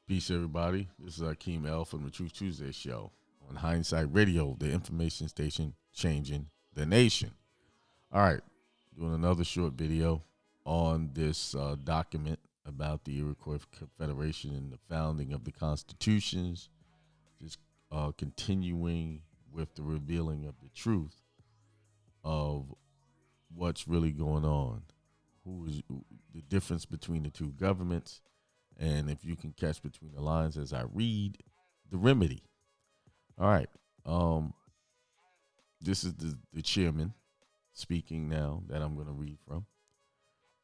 Peace, everybody. This is Akeem L from the Truth Tuesday show on Hindsight Radio, the information station changing the nation. All right, doing another short video on this document about the Iroquois Confederation and the founding of the constitutions, just continuing with the revealing of the truth of what's really going on, who is the difference between the two governments, and if you can catch between the lines as I read, the remedy. All right. This is the chairman speaking now that I'm going to read from.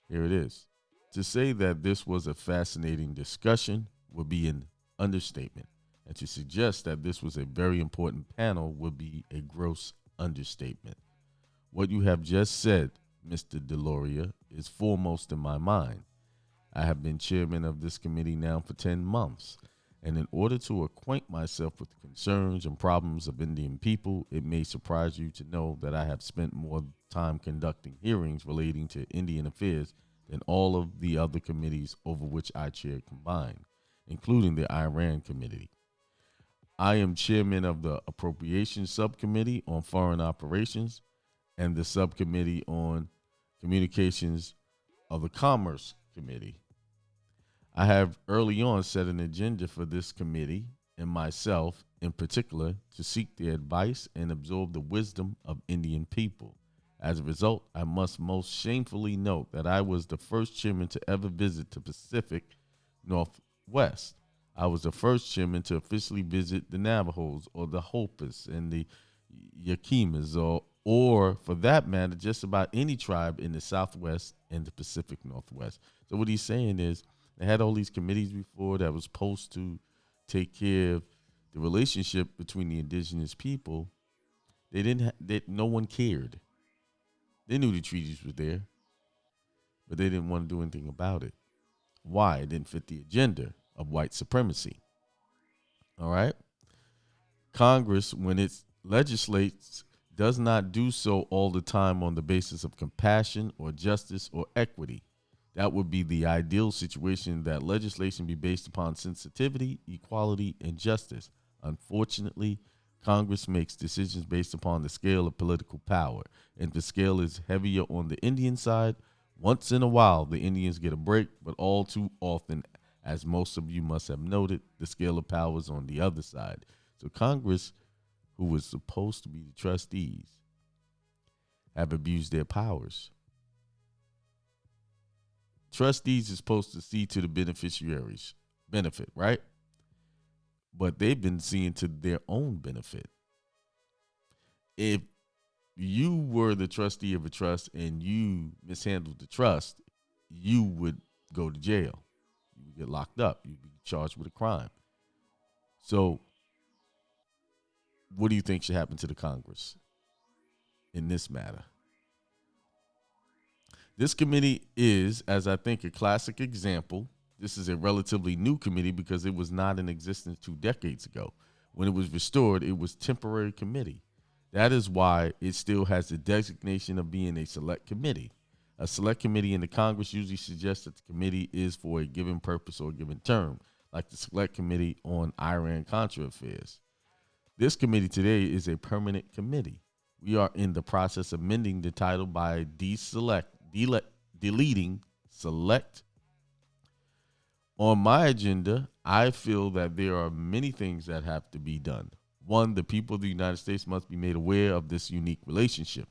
Here it is. To say that this was a fascinating discussion would be an understatement, and to suggest that this was a very important panel would be a gross understatement. What you have just said, Mr. Deloria, is foremost in my mind. I have been chairman of this committee now for 10 months, and in order to acquaint myself with the concerns and problems of Indian people, it may surprise you to know that I have spent more time conducting hearings relating to Indian affairs than all of the other committees over which I chaired combined, including the Iran Committee. I am chairman of the Appropriations Subcommittee on Foreign Operations and the Subcommittee on Communications of the Commerce Committee. I have early on set an agenda for this committee and myself in particular to seek the advice and absorb the wisdom of Indian people. As a result, I must most shamefully note that I was the first chairman to ever visit the Pacific Northwest. I was the first chairman to officially visit the Navajos or the Hopis and the Yakimas or for that matter, just about any tribe in the Southwest and the Pacific Northwest. So what he's saying is they had all these committees before that was supposed to take care of the relationship between the indigenous people. They didn't. No one cared. They knew the treaties were there, but they didn't want to do anything about it. Why? It didn't fit the agenda of white supremacy. All right. Congress, when it legislates, does not do so all the time on the basis of compassion or justice or equity. That would be the ideal situation, that legislation be based upon sensitivity, equality, and justice. Unfortunately, Congress makes decisions based upon the scale of political power. And the scale is heavier on the Indian side. Once in a while, the Indians get a break, but all too often, as most of you must have noted, the scale of power is on the other side. So Congress, who was supposed to be the trustees, have abused their powers. Trustees are supposed to see to the beneficiaries' benefit, right? But they've been seeing to their own benefit. If you were the trustee of a trust and you mishandled the trust, you would go to jail. You would get locked up. You'd be charged with a crime. So what do you think should happen to the Congress in this matter? This committee is, as I think, a classic example. This is a relatively new committee because it was not in existence 2 decades ago. When it was restored, it was temporary committee. That is why it still has the designation of being a select committee. A select committee in the Congress usually suggests that the committee is for a given purpose or a given term, like the select committee on Iran-Contra affairs. This committee today is a permanent committee. We are in the process of amending the title by deleting select. On my agenda, I feel that there are many things that have to be done. One, the people of the United States must be made aware of this unique relationship.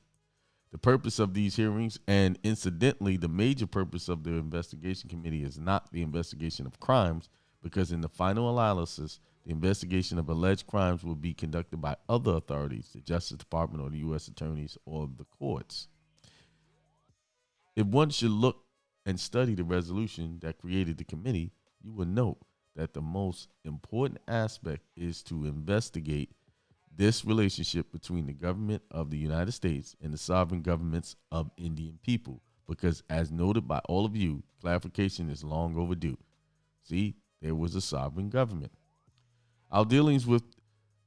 The purpose of these hearings, and incidentally, the major purpose of the investigation committee, is not the investigation of crimes, because in the final analysis, the investigation of alleged crimes will be conducted by other authorities, the Justice Department or the U.S. attorneys or the courts. If one should look and study the resolution that created the committee, you will note that the most important aspect is to investigate this relationship between the government of the United States and the sovereign governments of Indian people, because as noted by all of you, clarification is long overdue. See, there was a sovereign government. Our dealings with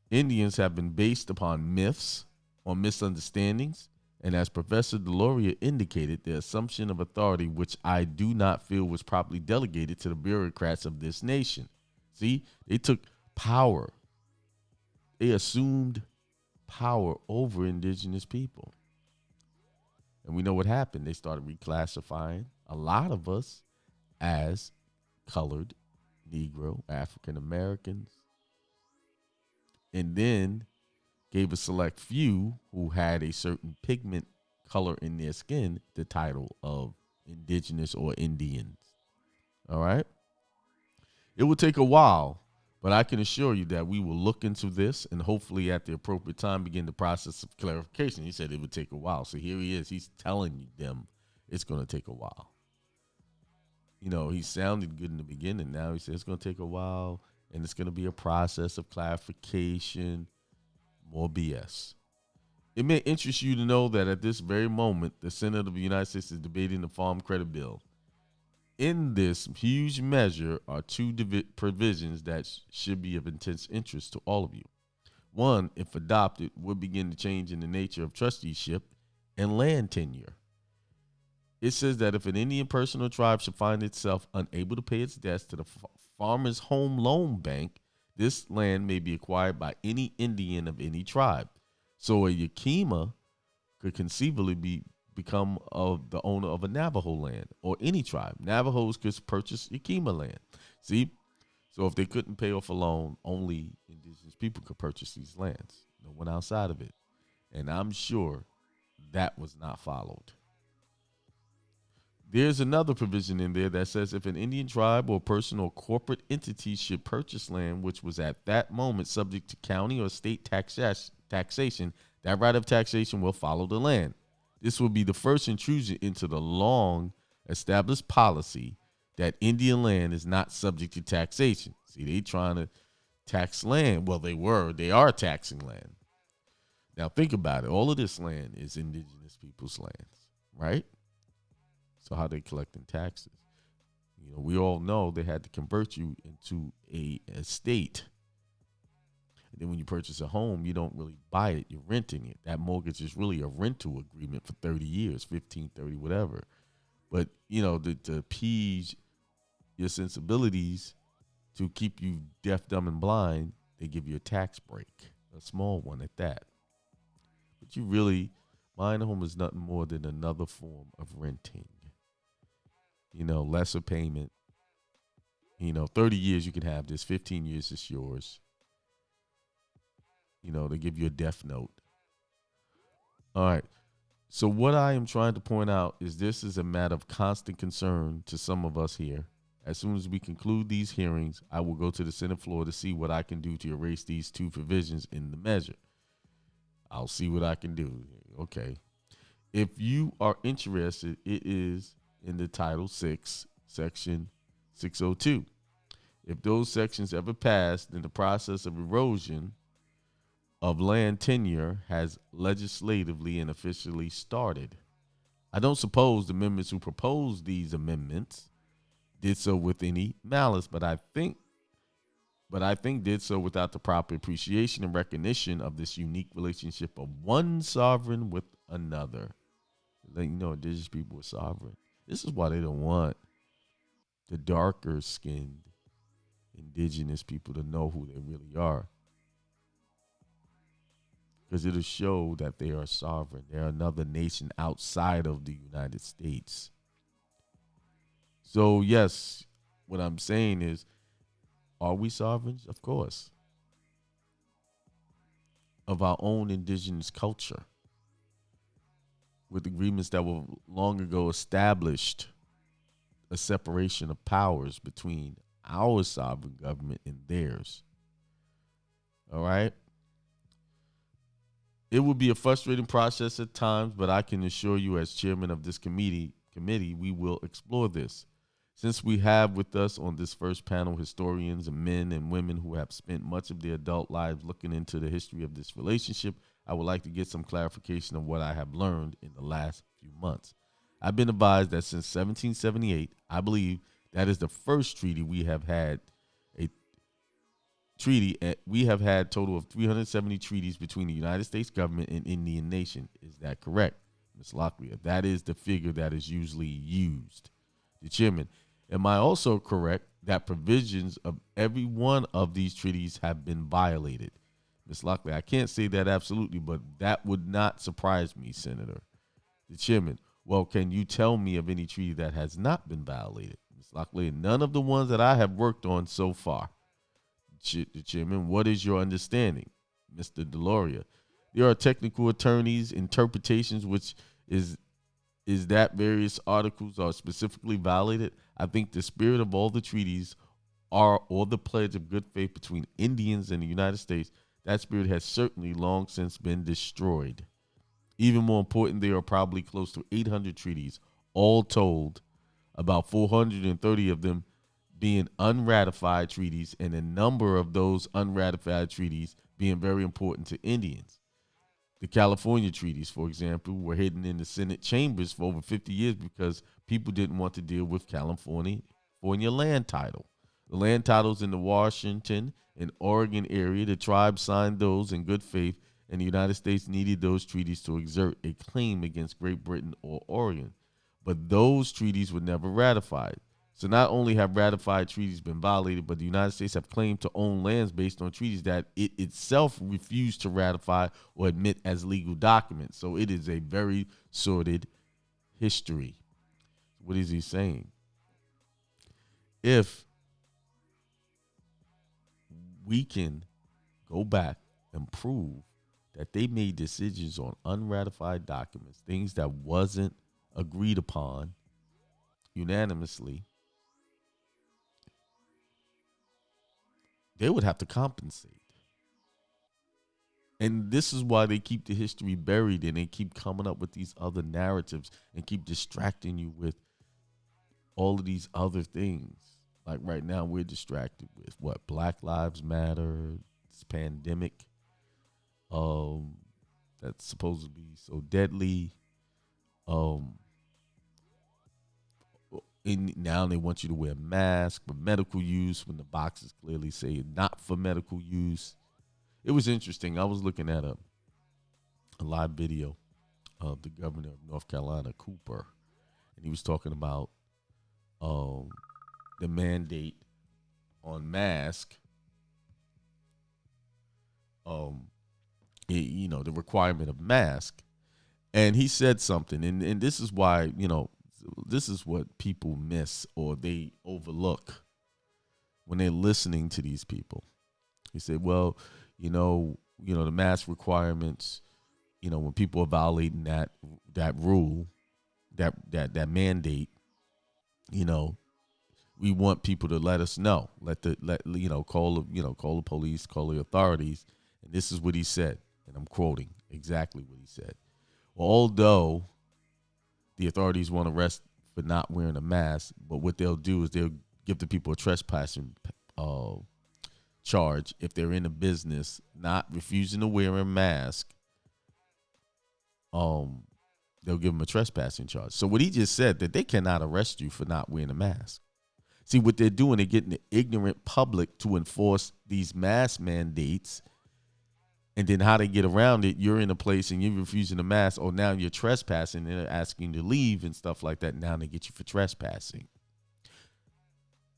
Indians have been based upon myths, on misunderstandings, and as Professor Deloria indicated, the assumption of authority, which I do not feel was properly delegated to the bureaucrats of this nation. See, they took power. They assumed power over indigenous people. And we know what happened. They started reclassifying a lot of us as colored, Negro, African Americans, and then gave a select few who had a certain pigment color in their skin the title of indigenous or Indians. All right? It will take a while, but I can assure you that we will look into this and hopefully at the appropriate time begin the process of clarification. He said it would take a while. So here he is. He's telling them it's going to take a while. You know, he sounded good in the beginning. Now he says it's going to take a while and it's going to be a process of clarification. More BS. It may interest you to know that at this very moment, the Senate of the United States is debating the Farm Credit Bill. In this huge measure are two provisions that should be of intense interest to all of you. One, if adopted, would begin to change in the nature of trusteeship and land tenure. It says that if an Indian person or tribe should find itself unable to pay its debts to the Farmers Home Loan Bank, this land may be acquired by any Indian of any tribe. So a Yakima could conceivably become the owner of a Navajo land or any tribe. Navajos could purchase Yakima land. See? So if they couldn't pay off a loan, only indigenous people could purchase these lands. No one outside of it. And I'm sure that was not followed. There's another provision in there that says if an Indian tribe or person or corporate entity should purchase land which was at that moment subject to county or state taxation, that right of taxation will follow the land. This will be the first intrusion into the long-established policy that Indian land is not subject to taxation. See, they trying to tax land. Well, they are taxing land. Now, think about it. All of this land is indigenous people's lands, right? So how they collecting taxes? You know, we all know they had to convert you into a estate. And then when you purchase a home, you don't really buy it. You're renting it. That mortgage is really a rental agreement for 30 years, 15, 30, whatever. But, you know, to appease your sensibilities, to keep you deaf, dumb, and blind, they give you a tax break, a small one at that. But you really, buying a home is nothing more than another form of renting. You know, lesser payment. You know, 30 years you can have this, 15 years it's yours. You know, they give you a death note. All right. So what I am trying to point out is this is a matter of constant concern to some of us here. As soon as we conclude these hearings, I will go to the Senate floor to see what I can do to erase these two provisions in the measure. I'll see what I can do. Okay. If you are interested, it is in the Title 6, Section 602. If those sections ever pass, then the process of erosion of land tenure has legislatively and officially started. I don't suppose the members who proposed these amendments did so with any malice, but I think did so without the proper appreciation and recognition of this unique relationship of one sovereign with another. Let you know, indigenous people are sovereign. This is why they don't want the darker skinned indigenous people to know who they really are. Because it'll show that they are sovereign. They're another nation outside of the United States. So, yes, what I'm saying is, are we sovereigns? Of course. Of our own indigenous culture. With agreements that were long ago established a separation of powers between our sovereign government and theirs. All right? It will be a frustrating process at times, but I can assure you as chairman of this committee, we will explore this. Since we have with us on this first panel historians and men and women who have spent much of their adult lives looking into the history of this relationship, I would like to get some clarification of what I have learned in the last few months. I've been advised that since 1778, I believe that is the first treaty we have had we have had a total of 370 treaties between the United States government and Indian nation. Is that correct, Ms. Locklear? That is the figure that is usually used. The chairman, am I also correct that provisions of every one of these treaties have been violated. Ms. Lockley, I can't say that absolutely, but that would not surprise me, Senator. The chairman, well, can you tell me of any treaty that has not been violated? Ms. Lockley, none of the ones that I have worked on so far. The chairman, what is your understanding? Mr. Deloria, there are technical attorneys' interpretations, which is that various articles are specifically violated. I think the spirit of all the treaties are, or the pledge of good faith between Indians and the United States, that spirit has certainly long since been destroyed. Even more important, there are probably close to 800 treaties, all told, about 430 of them being unratified treaties, and a number of those unratified treaties being very important to Indians. The California treaties, for example, were hidden in the Senate chambers for over 50 years because people didn't want to deal with California land title. The land titles in the Washington and Oregon area, the tribes signed those in good faith, and the United States needed those treaties to exert a claim against Great Britain or Oregon. But those treaties were never ratified. So not only have ratified treaties been violated, but the United States have claimed to own lands based on treaties that it itself refused to ratify or admit as legal documents. So it is a very sordid history. What is he saying? If we can go back and prove that they made decisions on unratified documents, things that wasn't agreed upon unanimously, they would have to compensate. And this is why they keep the history buried, and they keep coming up with these other narratives and keep distracting you with all of these other things. Like right now, we're distracted with what? Black Lives Matter, this pandemic that's supposed to be so deadly. And now they want you to wear a mask for medical use when the boxes clearly say not for medical use. It was interesting. I was looking at a live video of the governor of North Carolina, Cooper, and he was talking about the mandate on mask, the requirement of mask. And he said something, and this is why, this is what people miss or they overlook when they're listening to these people. He said, well, the mask requirements, when people are violating that rule, that mandate, we want people to let us know, call the police, call the authorities. And this is what he said, and I'm quoting exactly what he said. Although the authorities want to arrest for not wearing a mask, but what they'll do is they'll give the people a trespassing charge if they're in a business not refusing to wear a mask. They'll give them a trespassing charge. So what he just said, that they cannot arrest you for not wearing a mask. See, what they're doing, they're getting the ignorant public to enforce these mask mandates. And then how they get around it, you're in a place and you're refusing a mask, or now you're trespassing and they're asking you to leave and stuff like that. Now they get you for trespassing.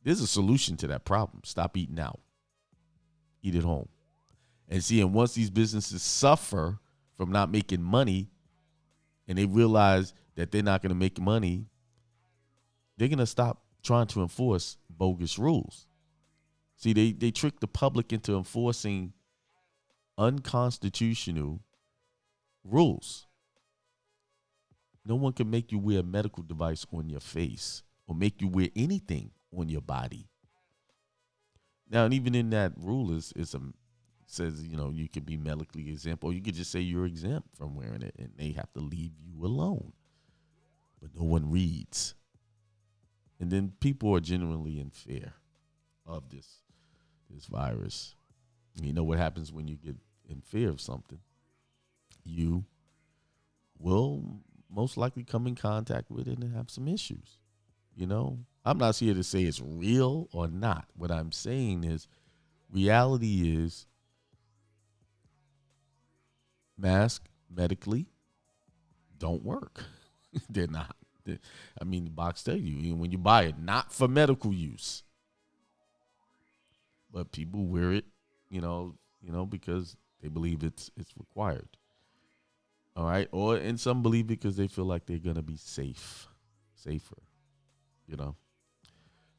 There's a solution to that problem. Stop eating out. Eat at home. And see, and once these businesses suffer from not making money and they realize that they're not going to make money, they're going to stop trying to enforce bogus rules. See, they trick the public into enforcing unconstitutional rules. No one can make you wear a medical device on your face or make you wear anything on your body. Now, and even in that rule says, you could be medically exempt, or you could just say you're exempt from wearing it and they have to leave you alone. But no one reads. And then people are genuinely in fear of this virus. You know what happens when you get in fear of something? You will most likely come in contact with it and have some issues. I'm not here to say it's real or not. What I'm saying is reality is masks medically don't work. They're not. The box tells you when you buy it, not for medical use. but people wear it, because they believe it's required. All right, and some believe it because they feel like they're gonna be safer. You know.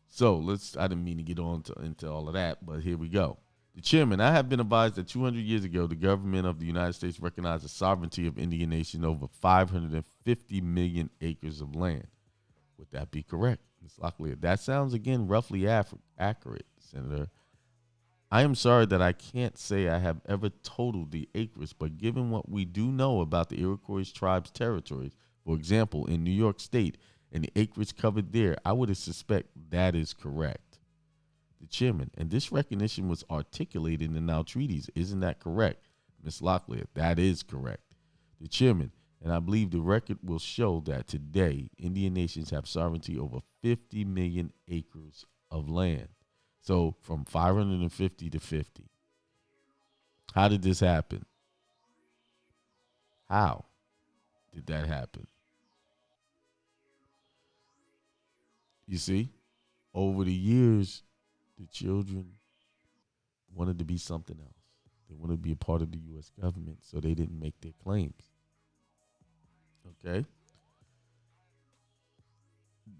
So I didn't mean to get into all of that, but here we go. The chairman, I have been advised that 200 years ago, the government of the United States recognized the sovereignty of Indian Nation over 550 million acres of land. Would that be correct, Ms. Locklear? That sounds, again, roughly accurate, Senator. I am sorry that I can't say I have ever totaled the acres, but given what we do know about the Iroquois tribe's territories, for example, in New York State, and the acreage covered there, I would suspect that is correct. The chairman, and this recognition was articulated in our treaties. Isn't that correct, Ms. Locklear? That is correct. The chairman, and I believe the record will show that today, Indian nations have sovereignty over 50 million acres of land. So from 550 to 50. How did this happen? How did that happen? You see, over the years, the children wanted to be something else. They wanted to be a part of the U.S. government, so they didn't make their claims. Okay?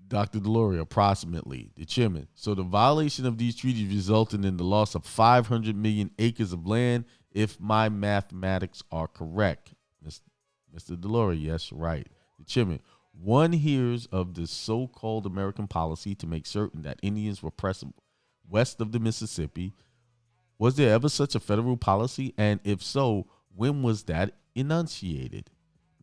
Dr. Deloria, approximately, the chairman. So the violation of these treaties resulted in the loss of 500 million acres of land, if my mathematics are correct. Mr. Deloria, yes, right. The chairman. One hears of the so-called American policy to make certain that Indians were present west of the Mississippi. Was there ever such a federal policy? And if so, when was that enunciated?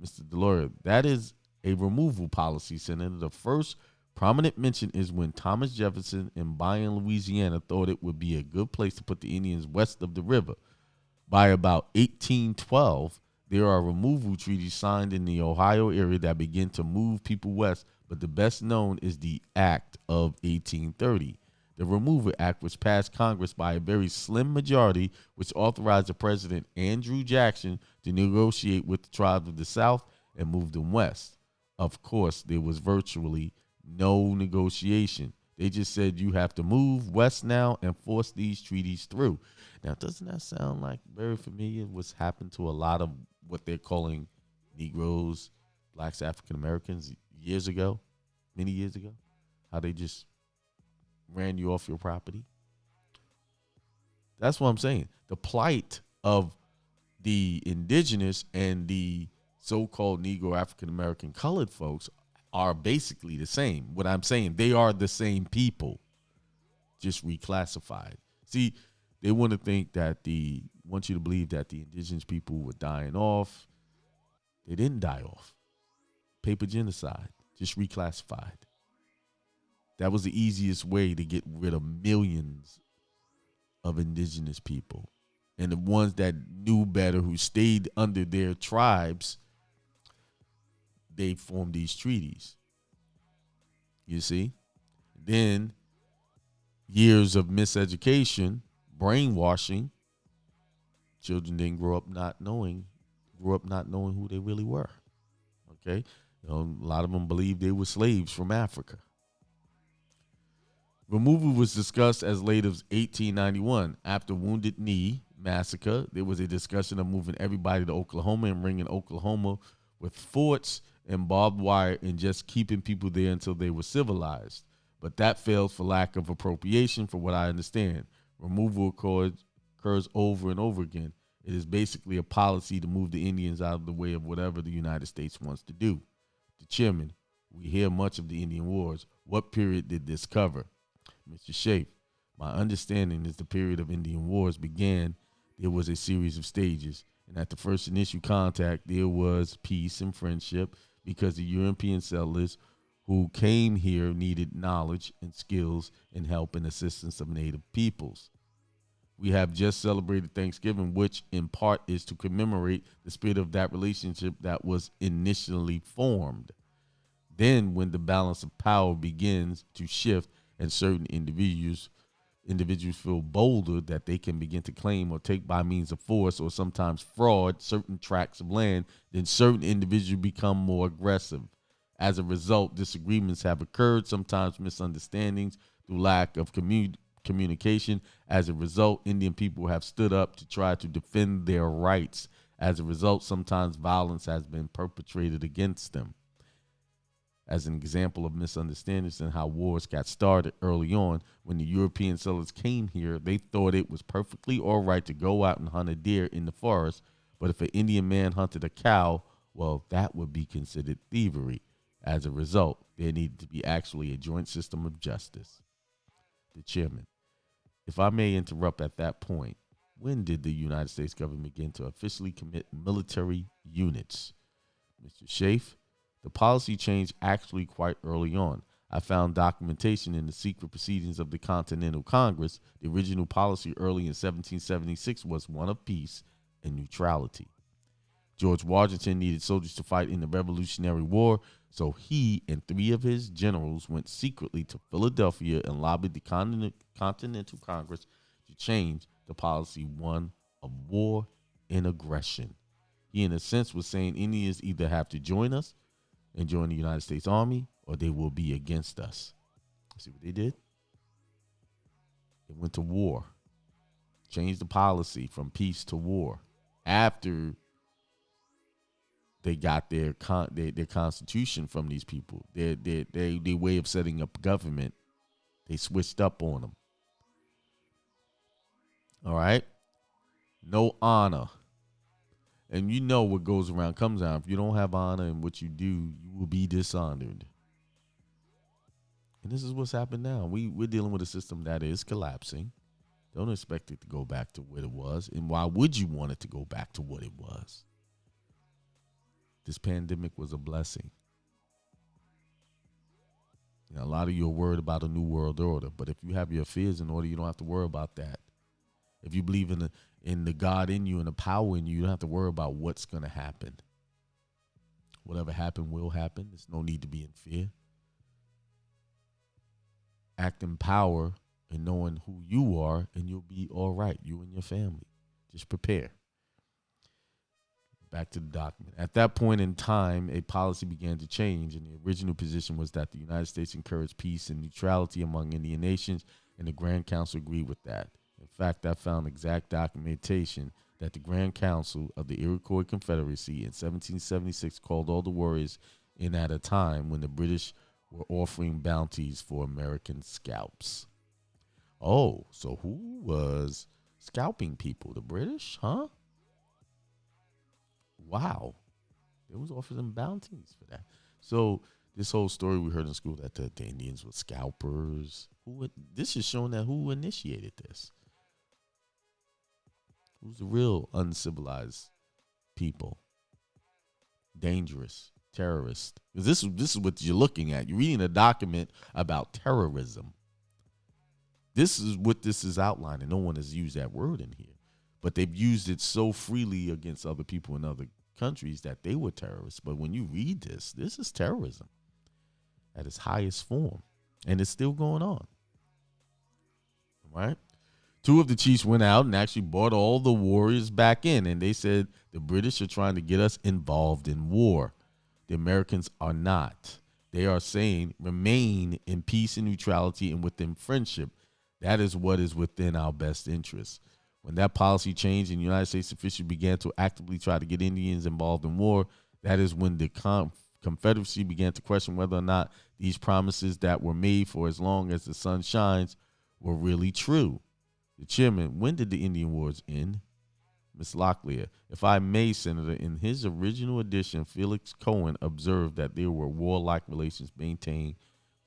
Mr. Deloria, that is a removal policy, Senator. The first prominent mention is when Thomas Jefferson in Bayonne, Louisiana, thought it would be a good place to put the Indians west of the river. By about 1812, there are removal treaties signed in the Ohio area that begin to move people west, but the best known is the Act of 1830. The Removal Act was passed Congress by a very slim majority, which authorized the President Andrew Jackson to negotiate with the tribes of the South and move them west. Of course, there was virtually no negotiation. They just said you have to move west now and force these treaties through. Now, doesn't that sound like very familiar? What's happened to a lot of what they're calling Negroes, blacks, African Americans many years ago? How they just ran you off your property. That's what I'm saying. The plight of the indigenous and the so-called Negro, African American, colored folks are basically the same. What I'm saying, they are the same people, just reclassified. See, they want you to believe that the indigenous people were dying off. They didn't die off. Paper genocide, just reclassified. That was the easiest way to get rid of millions of indigenous people. And the ones that knew better, who stayed under their tribes, they formed these treaties. You see? Then years of miseducation, brainwashing, children didn't grow up not knowing who they really were. Okay? A lot of them believed they were slaves from Africa. Removal was discussed as late as 1891. After Wounded Knee massacre, there was a discussion of moving everybody to Oklahoma and ringing Oklahoma with forts and barbed wire and just keeping people there until they were civilized. But that failed for lack of appropriation, from what I understand. Removal occurs over and over again. It is basically a policy to move the Indians out of the way of whatever the United States wants to do. The chairman, we hear much of the Indian Wars. What period did this cover? Mr. Shape, my understanding is the period of Indian Wars began. There was a series of stages, and at the first initial contact, there was peace and friendship because the European settlers who came here needed knowledge and skills and help and assistance of native peoples. We have just celebrated Thanksgiving, which in part is to commemorate the spirit of that relationship that was initially formed. Then when the balance of power begins to shift and certain individuals feel bolder that they can begin to claim or take by means of force or sometimes fraud certain tracts of land, then certain individuals become more aggressive. As a result, disagreements have occurred, sometimes misunderstandings through lack of communication. As a result, Indian people have stood up to try to defend their rights. As a result, sometimes violence has been perpetrated against them. As an example of misunderstandings and how wars got started early on, when the European settlers came here, they thought it was perfectly all right to go out and hunt a deer in the forest, but if an Indian man hunted a cow, well, that would be considered thievery. As a result, there needed to be actually a joint system of justice. The chairman, if I may interrupt at that point, when did the United States government begin to officially commit military units? Mr. Schaaf, the policy changed actually quite early on. I found documentation in the secret proceedings of the Continental Congress. The original policy early in 1776 was one of peace and neutrality. George Washington needed soldiers to fight in the Revolutionary War, so he and 3 of his generals went secretly to Philadelphia and lobbied the Continental Congress to change the policy one of war and aggression. He, in a sense, was saying Indians either have to join us and join the United States Army, or they will be against us. See what they did? They went to war, changed the policy from peace to war after they got their constitution from these people. Their way of setting up government, they switched up on them. All right? No honor. And you know what goes around comes around. If you don't have honor in what you do, you will be dishonored. And this is what's happened now. We're dealing with a system that is collapsing. Don't expect it to go back to what it was. And why would you want it to go back to what it was? This pandemic was a blessing. You know, a lot of you are worried about a new world order, but if you have your fears in order, you don't have to worry about that. If you believe in the God in you and the power in you, you don't have to worry about what's going to happen. Whatever happened will happen. There's no need to be in fear. Act in power and knowing who you are, and you'll be all right, you and your family. Just prepare. Back to the document. At that point in time, a policy began to change, and the original position was that the United States encouraged peace and neutrality among Indian nations, and the Grand Council agreed with that. In fact, I found exact documentation that the Grand Council of the Iroquois Confederacy in 1776 called all the warriors in at a time when the British were offering bounties for American scalps. Oh, so who was scalping people? The British, huh? Wow. They was offering bounties for that. So this whole story we heard in school that the Indians were scalpers. This is showing that who initiated this. Who's the real uncivilized people? Dangerous, terrorist. This is what you're looking at. You're reading a document about terrorism. This is what this is outlining. No one has used that word in here, but they've used it so freely against other people in other countries that they were terrorists. But when you read this is terrorism at its highest form, and it's still going on. All right? 2 of the chiefs went out and actually brought all the warriors back in, and they said the British are trying to get us involved in war. The Americans are not. They are saying remain in peace and neutrality and within friendship. That is what is within our best interest. When that policy changed and United States officials began to actively try to get Indians involved in war, that is when the Confederacy began to question whether or not these promises that were made for as long as the sun shines were really true. The chairman, when did the Indian Wars end? Ms. Locklear, if I may, Senator, in his original edition, Felix Cohen observed that there were warlike relations maintained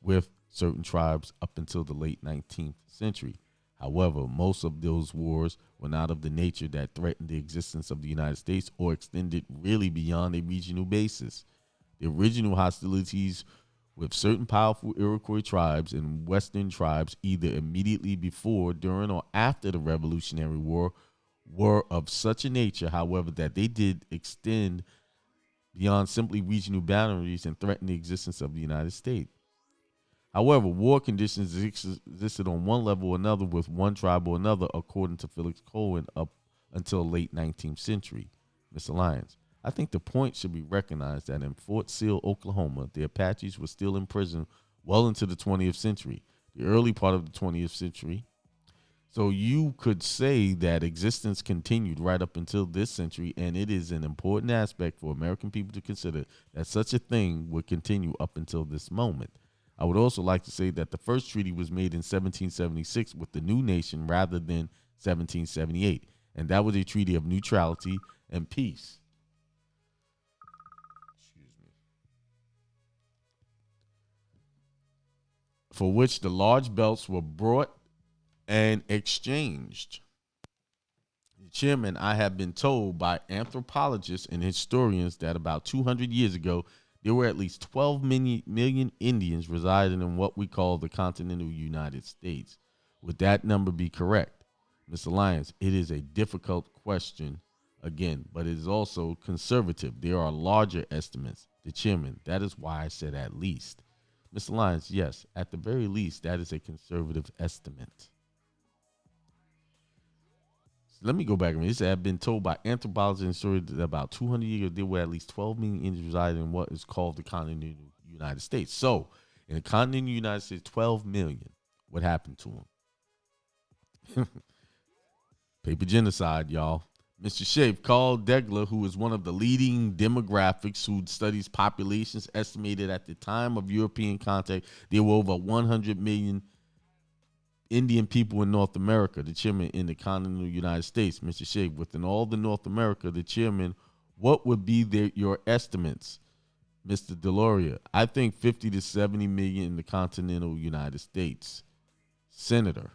with certain tribes up until the late 19th century. However, most of those wars were not of the nature that threatened the existence of the United States or extended really beyond a regional basis. The original hostilities with certain powerful Iroquois tribes and Western tribes, either immediately before, during, or after the Revolutionary War, were of such a nature, however, that they did extend beyond simply regional boundaries and threaten the existence of the United States. However, war conditions existed on one level or another with one tribe or another, according to Felix Cohen, up until late 19th century. Mr. Lyons, I think the point should be recognized that in Fort Sill, Oklahoma, the Apaches were still in prison well into the 20th century. The early part of the 20th century, So you could say that existence continued right up until this century, and it is an important aspect for American people to consider that such a thing would continue up until this moment. I would also like to say that the first treaty was made in 1776 with the new nation rather than 1778, and that was a treaty of neutrality and peace. Excuse me. For which the large belts were brought and exchanged. Chairman, I have been told by anthropologists and historians that about 200 years ago, there were at least 12 million Indians residing in what we call the continental United States. Would that number be correct? Mr. Lyons, it is a difficult question again, but it is also conservative. There are larger estimates. The chairman, that is why I said at least. Mr. Lyons, yes, at the very least, that is a conservative estimate. Let me go back a minute. This I've been told by anthropologists and historians that about 200 years ago, there were at least 12 million Indians residing in what is called the continental United States. So, in the continental United States, 12 million. What happened to them? Paper genocide, y'all. Mr. Shafe, Carl Degler, who is one of the leading demographics who studies populations, estimated at the time of European contact, there were over 100 million Indian people in North America, the chairman in the continental United States, Mr. Shafe, within all the North America, the chairman, what would be your estimates, Mr. Deloria? I think 50 to 70 million in the continental United States. Senator,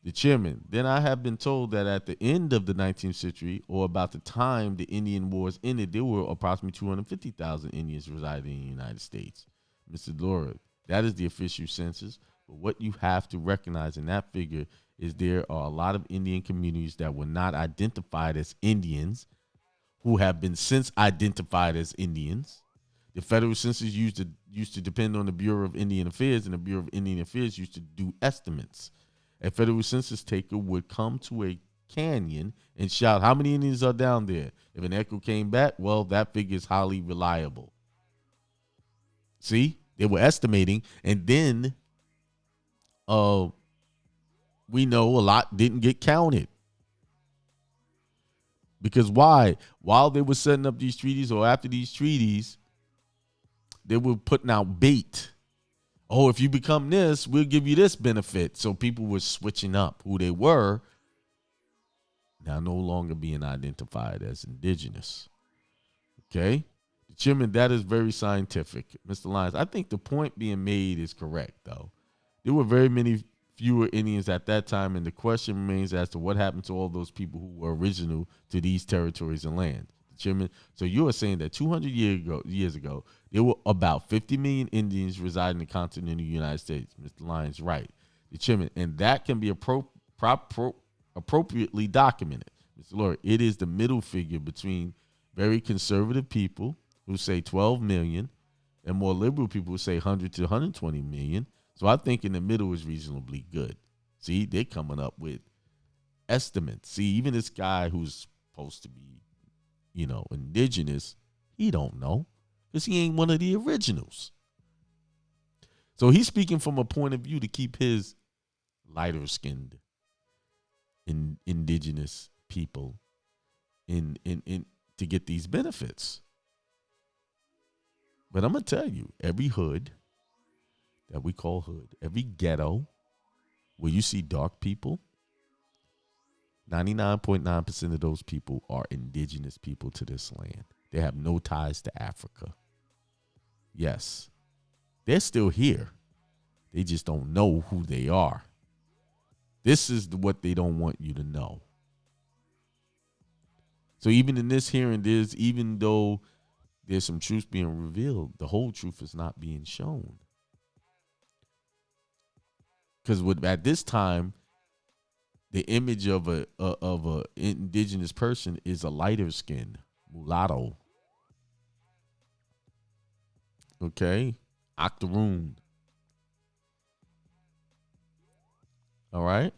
the chairman, then I have been told that at the end of the 19th century, or about the time the Indian Wars ended, there were approximately 250,000 Indians residing in the United States. Mr. Deloria, that is the official census. But what you have to recognize in that figure is there are a lot of Indian communities that were not identified as Indians who have been since identified as Indians. The federal census used to depend on the Bureau of Indian Affairs, and the Bureau of Indian Affairs used to do estimates. A federal census taker would come to a canyon and shout, how many Indians are down there? If an echo came back, well, that figure is highly reliable. See, they were estimating, and then we know a lot didn't get counted. Because why? While they were setting up these treaties, or after these treaties, they were putting out bait. Oh, if you become this, we'll give you this benefit. So people were switching up who they were, now no longer being identified as indigenous. Okay? The chairman, that is very scientific. Mr. Lyons, I think the point being made is correct, though. There were very many fewer Indians at that time, and the question remains as to what happened to all those people who were original to these territories and lands. Chairman, so you are saying that 200 years ago, there were about 50 million Indians residing in the continental United States. Mr. Lyons, right. The chairman, and that can be appropriately documented. Mr. Lord, it is the middle figure between very conservative people who say 12 million and more liberal people who say 100 to 120 million. So I think in the middle is reasonably good. See, they're coming up with estimates. See, even this guy who's supposed to be, indigenous, he don't know because he ain't one of the originals. So he's speaking from a point of view to keep his lighter skinned indigenous people in to get these benefits. But I'm going to tell you, every hood that we call hood, every ghetto where you see dark people, 99.9% of those people are indigenous people to this land. They have no ties to Africa. Yes, they're still here. They just don't know who they are. This is what they don't want you to know. So even in this hearing, even though there's some truth being revealed, the whole truth is not being shown. Because at this time, the image of a indigenous person is a lighter skin, mulatto. Okay? Octoroon. All right?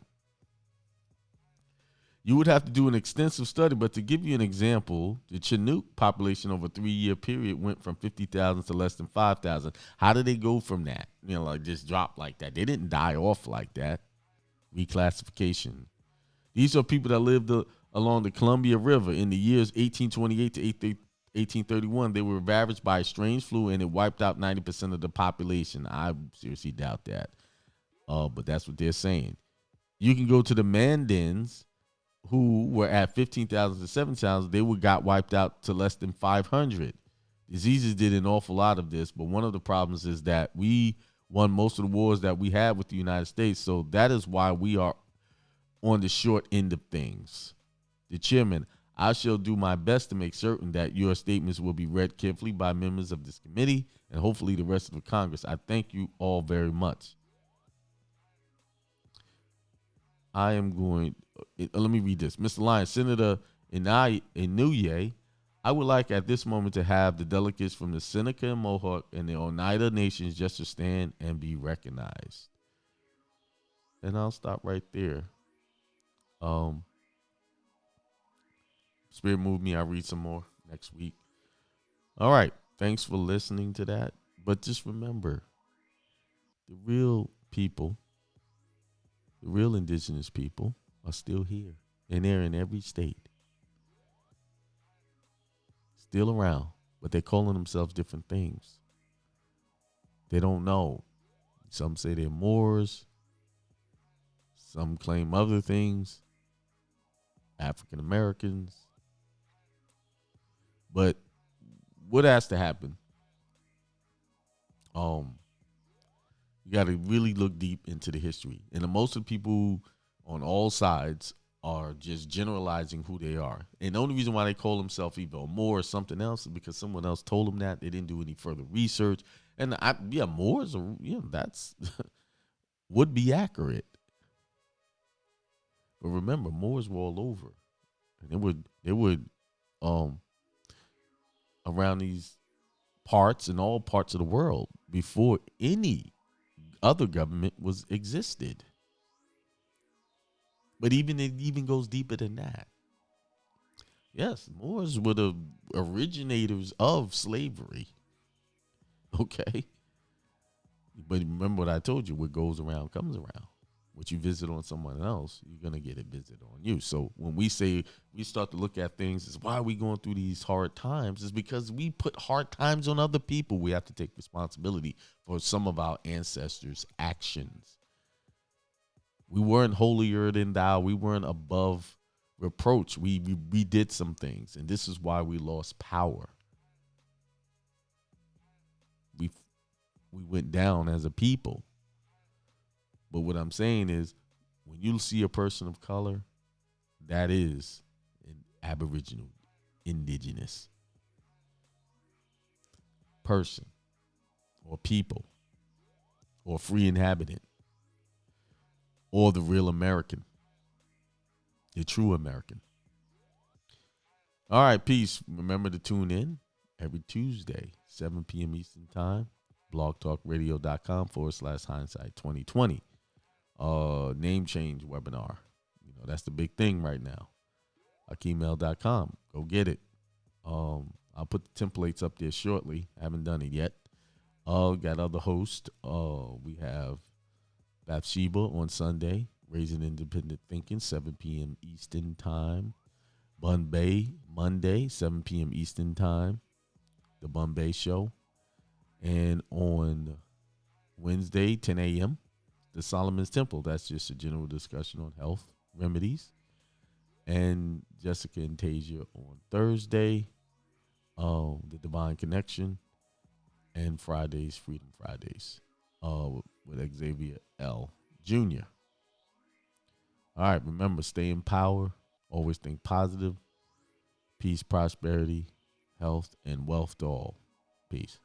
You would have to do an extensive study, but to give you an example, the Chinook population over a 3-year period went from 50,000 to less than 5,000. How did they go from that? Just drop like that? They didn't die off like that. reclassification. These are people that lived along the Columbia River in the years 1828 to 1831. They were ravaged by a strange flu, and it wiped out 90% of the population. I seriously doubt that. But that's what they're saying. You can go to the Mandans, who were at 15,000 to 7,000. They got wiped out to less than 500. Diseases did an awful lot of this, but one of the problems is that we won most of the wars that we had with the United States. So that is why we are on the short end of things. The chairman, I shall do my best to make certain that your statements will be read carefully by members of this committee and hopefully the rest of the Congress. I thank you all very much. I am going, let me read this. Mr. Lyons, Senator Inouye, I would like at this moment to have the delegates from the Seneca and Mohawk and the Oneida Nations just to stand and be recognized. And I'll stop right there. Spirit moved me. I'll read some more next week. All right. Thanks for listening to that. But just remember, the real people, the real indigenous people are still here. And they're in every state. Still around. But they're calling themselves different things. They don't know. Some say they're Moors. Some claim other things. African Americans. But what has to happen? You got to really look deep into the history. And most of the people on all sides are just generalizing who they are. And the only reason why they call themselves either Moor or something else is because someone else told them that. They didn't do any further research. And Moors are, that's would be accurate. But remember, Moors were all over. And they would around these parts and all parts of the world before any other government was existed. But it even goes deeper than that. Yes, Moors were the originators of slavery. Okay. But remember what I told you, what goes around comes around. What you visit on someone else, you're going to get it visited on you. So when we say we start to look at things as why are we going through these hard times, is because we put hard times on other people. We have to take responsibility for some of our ancestors' actions. We weren't holier than thou. We weren't above reproach. We did some things, and this is why we lost power. We went down as a people. But what I'm saying is, when you see a person of color, that is an Aboriginal, indigenous person or people or free inhabitant or the real American, the true American. All right, peace. Remember to tune in every Tuesday, 7 p.m. Eastern Time, blogtalkradio.com/hindsight 2020. Name change webinar. That's the big thing right now. Akemail.com. Go get it. I'll put the templates up there shortly. I haven't done it yet. Got other hosts. We have Bathsheba on Sunday, Raising Independent Thinking, 7 p.m. Eastern Time. Bun Bay, Monday, 7 p.m. Eastern Time. The Bun Bay Show. And on Wednesday, 10 a.m., the Solomon's Temple. That's just a general discussion on health remedies. And Jessica and Tasia on Thursday, the Divine Connection, and Fridays, Freedom Fridays, with Xavier L. Jr. All right, remember, stay in power. Always think positive. Peace, prosperity, health, and wealth to all. Peace.